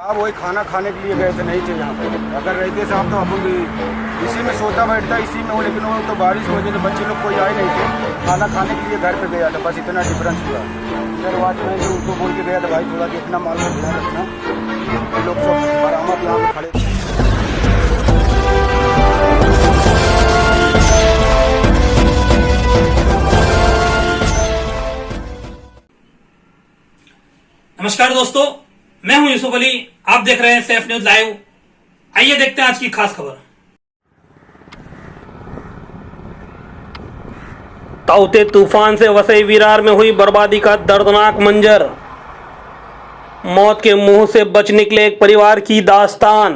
आप वही खाना खाने के लिए गए थे, नहीं थे यहाँ पे। अगर रहते साहब तो अपन भी इसी में सोता बैठता, इसी में हो, लेकिन वो तो बारिश की वजह से बच्चे लोग कोई आए नहीं थे। खाना खाने के लिए घर पे गया था, बस इतना डिफरेंस हुआ। इधर वॉचमैन जो उनको बोल के गया था, भाई थोड़ा देखना, माल का ध्यान रखना। ये लोग सब बरामद यहाँ पे खड़े। नमस्कार दोस्तों, मैं हूं यूसुफ अली। आप देख रहे हैं सेफ न्यूज लाइव। आइए देखते हैं आज की खास खबर। ताउते तूफान से वसई विरार में हुई बर्बादी का दर्दनाक मंजर। मौत के मुंह से बच निकले एक परिवार की दास्तान।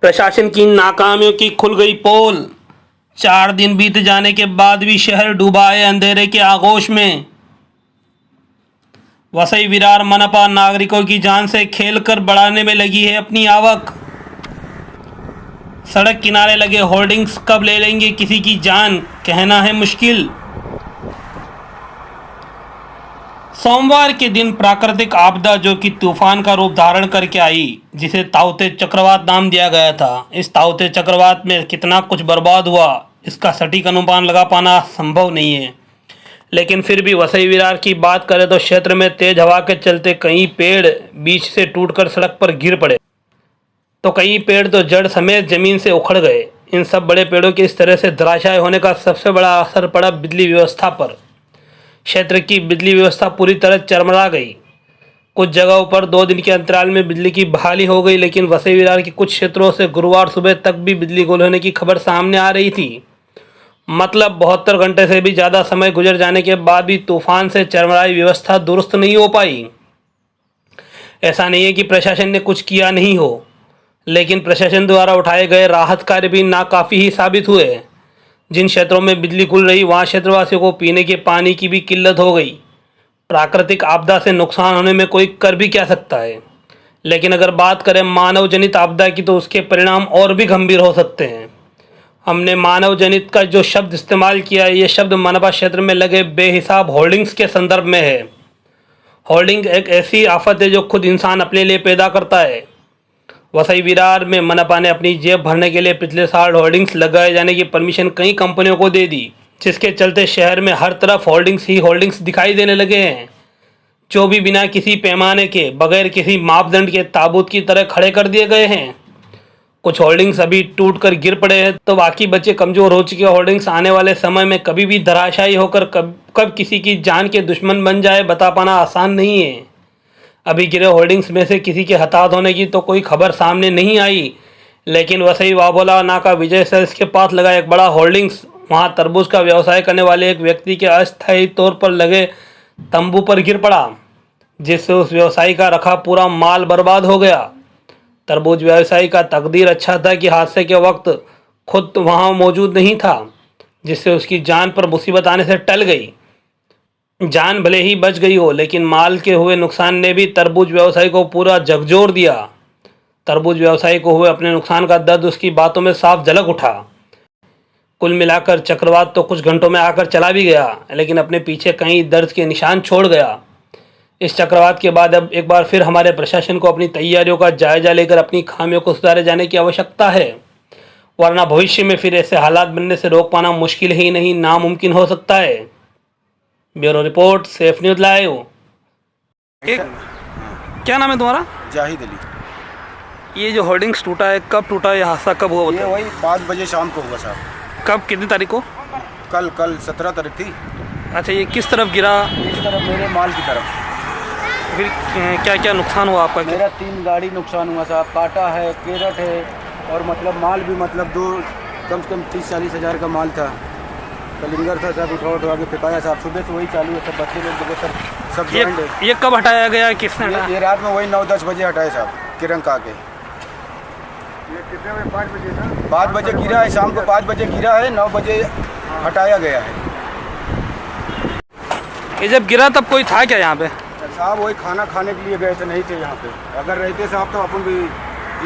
प्रशासन की नाकामियों की खुल गई पोल। 4 दिन बीत जाने के बाद भी शहर डूबा है अंधेरे के आगोश में। वसई विरार मनपा नागरिकों की जान से खेलकर बढ़ाने में लगी है अपनी आवक। सड़क किनारे लगे होर्डिंग्स कब ले लेंगे किसी की जान, कहना है मुश्किल। सोमवार के दिन प्राकृतिक आपदा जो कि तूफान का रूप धारण करके आई, जिसे ताउते चक्रवात नाम दिया गया था, इस ताउते चक्रवात में कितना कुछ बर्बाद हुआ, इसका सटीक अनुमान लगा पाना संभव नहीं है। लेकिन फिर भी वसई विरार की बात करें तो क्षेत्र में तेज हवा के चलते कई पेड़ बीच से टूटकर सड़क पर गिर पड़े, तो कई पेड़ तो जड़ समेत जमीन से उखड़ गए। इन सब बड़े पेड़ों के इस तरह से धराशायी होने का सबसे बड़ा असर पड़ा बिजली व्यवस्था पर। क्षेत्र की बिजली व्यवस्था पूरी तरह चरमरा गई। कुछ जगहों पर 2 दिन के अंतराल में बिजली की बहाली हो गई, लेकिन वसई विरार के कुछ क्षेत्रों से गुरुवार सुबह तक भी बिजली गुल होने की खबर सामने आ रही थी। मतलब 72 घंटे से भी ज़्यादा समय गुजर जाने के बाद भी तूफान से चरमराई व्यवस्था दुरुस्त नहीं हो पाई। ऐसा नहीं है कि प्रशासन ने कुछ किया नहीं हो, लेकिन प्रशासन द्वारा उठाए गए राहत कार्य भी नाकाफ़ी ही साबित हुए। जिन क्षेत्रों में बिजली गुल रही, वहाँ क्षेत्रवासियों को पीने के पानी की भी किल्लत हो गई। प्राकृतिक आपदा से नुकसान होने में कोई कर भी क्या सकता है, लेकिन अगर बात करें मानव जनित आपदा की तो उसके परिणाम और भी गंभीर हो सकते हैं। हमने मानव जनित का जो शब्द इस्तेमाल किया है, ये शब्द मनपा क्षेत्र में लगे बेहिसाब होर्डिंग्स के संदर्भ में है। होर्डिंग एक ऐसी आफत है जो खुद इंसान अपने लिए पैदा करता है। वसई विरार में मनपा ने अपनी जेब भरने के लिए पिछले साल होर्डिंग्स लगाए जाने की परमिशन कई कंपनियों को दे दी, जिसके चलते शहर में हर तरफ होर्डिंग्स ही होर्डिंग्स दिखाई देने लगे हैं, जो भी बिना किसी पैमाने के, बगैर किसी मापदंड के ताबूत की तरह खड़े कर दिए गए हैं। कुछ होर्डिंग्स अभी टूटकर गिर पड़े हैं, तो बाकी बचे कमज़ोर हो चुके होर्डिंग्स आने वाले समय में कभी भी धराशायी होकर कब किसी की जान के दुश्मन बन जाए, बता पाना आसान नहीं है। अभी गिरे होर्डिंग्स में से किसी के हताहत होने की तो कोई खबर सामने नहीं आई, लेकिन वसई वाबोला नाका विजय सेल्स के पास लगा एक बड़ा होर्डिंग्स वहाँ तरबूज का व्यवसाय करने वाले एक व्यक्ति के अस्थायी तौर पर लगे तंबू पर गिर पड़ा, जिससे उस व्यवसायी का रखा पूरा माल बर्बाद हो गया। तरबूज व्यवसायी का तकदीर अच्छा था कि हादसे के वक्त खुद वहाँ मौजूद नहीं था, जिससे उसकी जान पर मुसीबत आने से टल गई। जान भले ही बच गई हो, लेकिन माल के हुए नुकसान ने भी तरबूज व्यवसायी को पूरा झकझोर दिया। तरबूज व्यवसायी को हुए अपने नुकसान का दर्द उसकी बातों में साफ झलक उठा। कुल मिलाकर चक्रवात तो कुछ घंटों में आकर चला भी गया, लेकिन अपने पीछे कई दर्द के निशान छोड़ गया। इस चक्रवात के बाद अब एक बार फिर हमारे प्रशासन को अपनी तैयारियों का जायजा लेकर अपनी खामियों को सुधारे जाने की आवश्यकता है, वरना भविष्य में फिर ऐसे हालात बनने से रोक पाना मुश्किल ही नहीं, नामुमकिन हो सकता है। Bureau report, safe news live. क्या नाम है तुम्हारा? जाहिद अली। ये जो होर्डिंग्स टूटा है, कब टूटा, ये हादसा कब हुआ? ये वही 5 बजे शाम को हुआ साहब। कब, कितनी तारीख को? कल 17 तारीख थी। अच्छा, ये किस तरफ गिरा? इस तरफ, मेरे माल की तरफ। फिर क्या क्या नुकसान हुआ आपका? मेरा 3 गाड़ी नुकसान हुआ साहब। काटा है, केरट है, और मतलब माल भी मतलब कम से कम 30-40 हज़ार का माल था। कलिंगर था साहब, उठा के फेंकाया साहब। सुबह से वही चालू है, सब बच्चे लोग देखो सब ये कब हटाया गया, किसने? ये रात में वही 9-10 बजे हटाए साहब, किरण का के। ये कितने बजे? 5 बजे था। 5 बजे गिरा है, शाम को 5 बजे गिरा है, 9 बजे हटाया गया है। ये जब गिरा तब कोई था क्या यहाँ पे? साहब वही खाना खाने के लिए गए थे, नहीं थे यहाँ पे। अगर रहते साहब तो अपन भी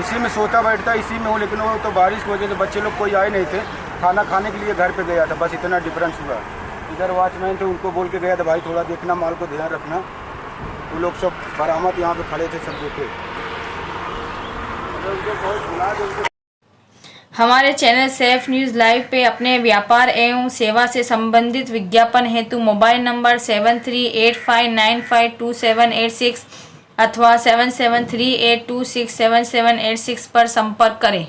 इसी में सोता बैठता, इसी में हो, लेकिन वो तो बारिश की वजह से बच्चे लोग कोई आए नहीं थे। खाना खाने के लिए घर पे गया था, बस इतना डिफरेंस हुआ। इधर वॉचमैन थे, उनको बोल के गया था, भाई थोड़ा देखना, माल को ध्यान रखना। वो लोग सब बरामद यहाँ पे खड़े थे, सब देखे। हमारे चैनल सेफ न्यूज़ लाइव पे अपने व्यापार एवं सेवा से संबंधित विज्ञापन हेतु मोबाइल नंबर 7385952786 अथवा 7738267786 पर संपर्क करें।